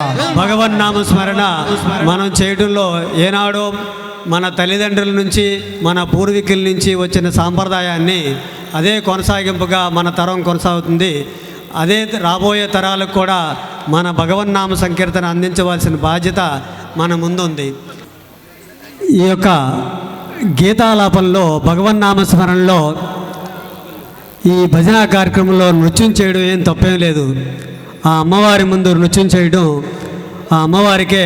భగవన్నామ స్మరణ మనం చేయడంలో ఏనాడో మన తల్లిదండ్రుల నుంచి మన పూర్వీకుల నుంచి వచ్చిన సాంప్రదాయాన్ని అదే కొనసాగింపుగా మన తరం కొనసాగుతుంది. అదే రాబోయే తరాలకు కూడా మన భగవన్నామ సంకీర్తన అందించవలసిన బాధ్యత మన ముందుంది. ఈ యొక్క గీతాలాపంలో భగవన్నామ స్మరణలో ఈ భజన కార్యక్రమంలో నృత్యం చేయడం ఏం తప్పేం లేదు. ఆ అమ్మవారి ముందు నృత్యం చేయడం ఆ అమ్మవారికే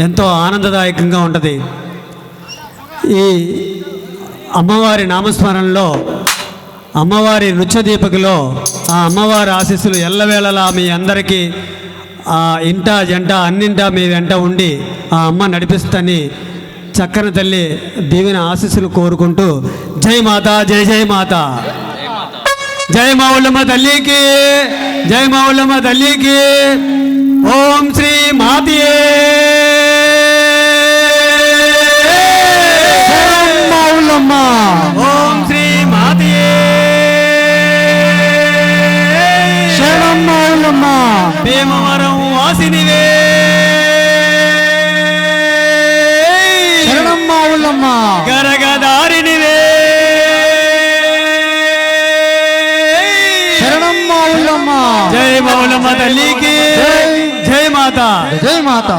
ఎంతో ఆనందదాయకంగా ఉంటుంది. ఈ అమ్మవారి నామస్మరణలో అమ్మవారి నృత్య దీపకులో ఆ అమ్మవారి ఆశీస్సులు ఎల్లవేళలా మీ అందరికీ ఇంట జంట అన్నింటా మీ వెంట ఉండి ఆ అమ్మ నడిపిస్తని చక్కని తల్లి దీవెన ఆశీస్సులు కోరుకుంటూ జై మాత, జై జై మాత, జై మౌలమ్మ తల్లికి, జై మౌలమ్మ తల్లికి. ఓం శ్రీ మాతియే మౌలమ్మ, ఓం శ్రీ మాతియే శరణం మౌలమ్మ, భీమవరం వాసినివే శరణం మౌలమ్మ, గరగదారినివే జై మౌలమ్మ తల్లికి, జై మాత, జై మాత.